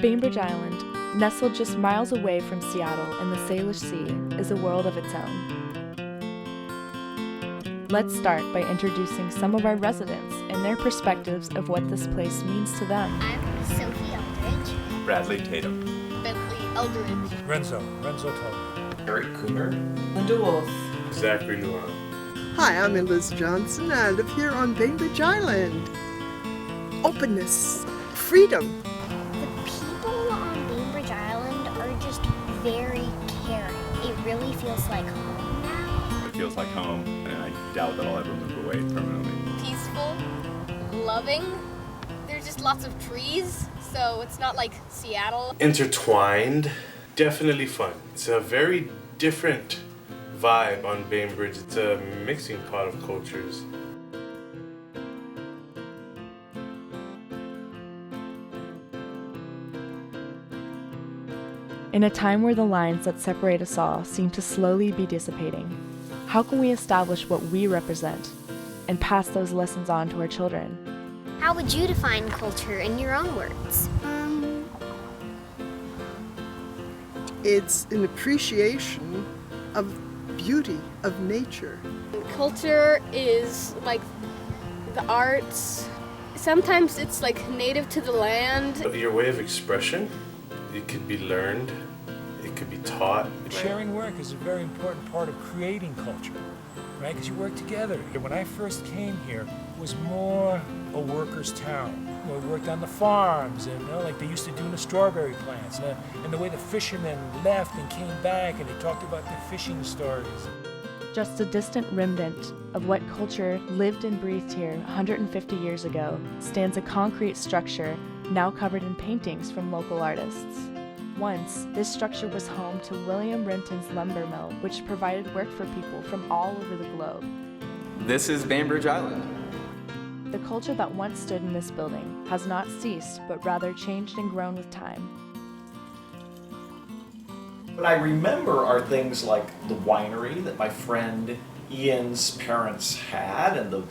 Bainbridge Island, nestled just miles away from Seattle in the Sailish Sea, is a world of its own. Let's start by introducing some of our residents and their perspectives of what this place means to them. I'm Sophie Eldridge. Bradley Tatum. Bentley Eldridge. Renzo Tony. Eric Coomer. Linda Wolf. Zachary Luan. Hi, I'm Liz Johnson. I live here on Bainbridge Island. Openness, freedom. The people on Bainbridge Island are just very caring. It really feels like home now. It feels like home, and I doubt that I'll ever move away permanently. Peaceful, loving. There's just lots of trees, so it's not like Seattle. Intertwined, definitely fun. It's a very different vibe on Bainbridge. It's a mixing pot of cultures. In a time where the lines that separate us all seem to slowly be dissipating, how can we establish what we represent and pass those lessons on to our children? How would you define culture in your own words? It's an appreciation of beauty, of nature. Culture is like the arts. Sometimes it's like native to the land. Your way of expression, it could be learned, it could be taught. Sharing work is a very important part of creating culture, right? Because you work together. When I first came here, it was more a workers' town. We worked on the farms, and like they used to do in the strawberry plants, and the way the fishermen left and came back, and they talked about their fishing stories. Just a distant remnant of what culture lived and breathed here 150 years ago stands a concrete structure now covered in paintings from local artists. Once, this structure was home to William Renton's lumber mill, which provided work for people from all over the globe. This is Bainbridge Island. The culture that once stood in this building has not ceased, but rather changed and grown with time. What I remember are things like the winery that my friend Ian's parents had and the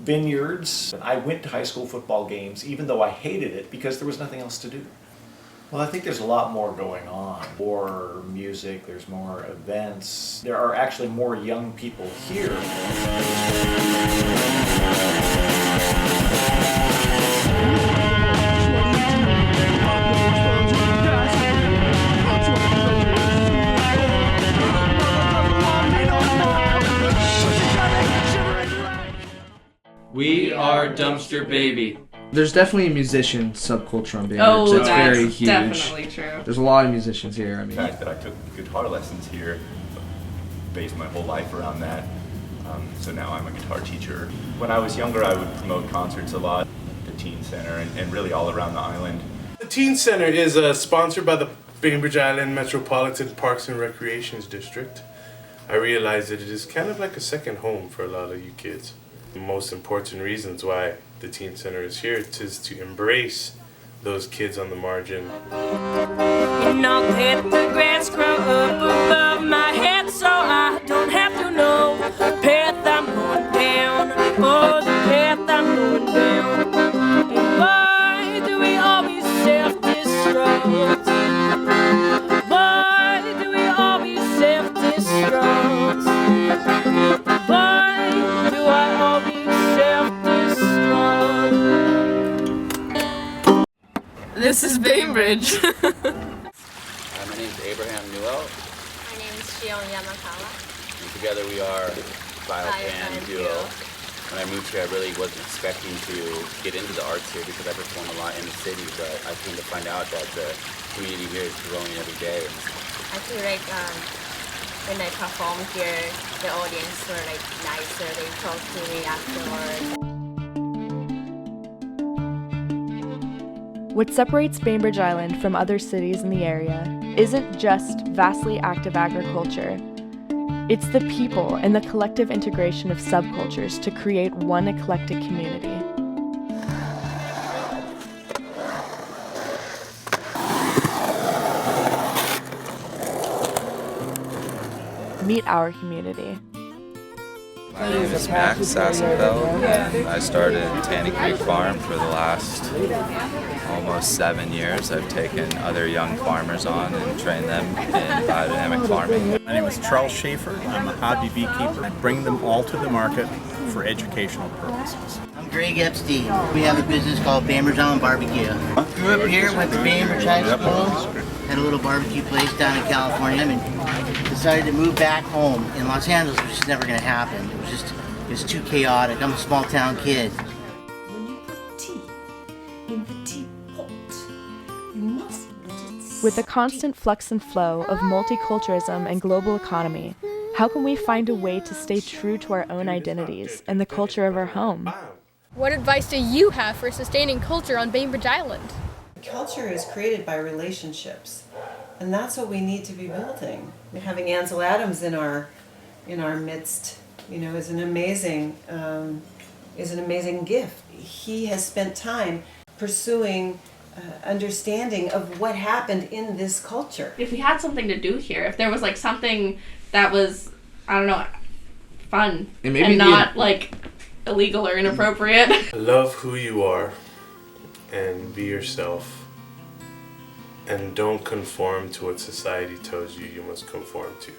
vineyards. I went to high school football games even though I hated it because there was nothing else to do. Well, I think there's a lot more going on. More music, there's more events. There are actually more young people here. We are Dumpster Baby. There's definitely a musician subculture on Bainbridge. Oh, that's very that's huge. definitely true. There's a lot of musicians here. I mean, The fact that I took guitar lessons here, based my whole life around that. So now I'm a guitar teacher. When I was younger, I would promote concerts a lot, the Teen Center, and really all around the island. The Teen Center is sponsored by the Bainbridge Island Metropolitan Parks and Recreations District. I realize that it is kind of like a second home for a lot of you kids. The most important reasons why the Teen Center is here is to embrace those kids on the margin. You know that the grass grow up above my head, so I don't have to know the path I'm going down, oh, the path I'm going down. And why do we always self-destruct? Why do we always self-destruct? Why do I always self-destruct? This is Bainbridge. My name is Abraham Newell, My name is Shion Yamakala. and together we are Biofan Duo. When I moved here, I really wasn't expecting to get into the arts here because I perform a lot in the city, but I came to find out that the community here is growing every day. I feel like when I perform here, the audience were like nicer. They talk to me afterwards. What separates Bainbridge Island from other cities in the area isn't just vastly active agriculture. It's the people and the collective integration of subcultures to create one eclectic community. Meet our community. My name is Max Sassenfeld. I started Tanny Creek Farm for the last almost 7 years. I've taken other young farmers on and trained them in biodynamic farming. My name is Charles Schaefer. I'm a hobby beekeeper. I bring them all to the market for educational purposes. I'm Greg Epstein. We have a business called Bainbridge Island Barbecue. Grew up here, went to Bainbridge High School, had a little barbecue place down in California, and decided to move back home in Los Angeles, which is never going to happen. It was too chaotic. I'm a small town kid. When you put tea in the teapot, you must let it sit. With the constant flux and flow of multiculturalism and global economy, how can we find a way to stay true to our own identities and the culture of our home? What advice do you have for sustaining culture on Bainbridge Island? Culture is created by relationships, and that's what we need to be building. Having Ansel Adams in our midst, is an amazing gift. He has spent time pursuing understanding of what happened in this culture. If we had something to do here, if there was like something that was, I don't know, fun and not like illegal or inappropriate. Love who you are and be yourself, and don't conform to what society tells you must conform to.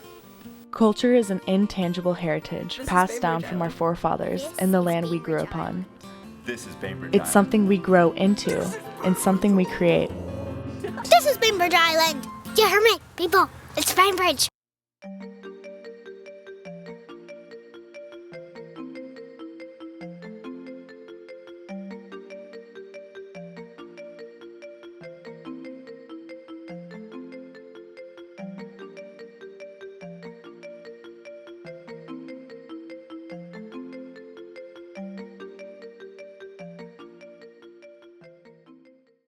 Culture is an intangible heritage passed down from our forefathers in the land we grew upon. This is Bainbridge It's something we grow into and something we create. This is Bainbridge Island. You heard me, people. It's Bainbridge.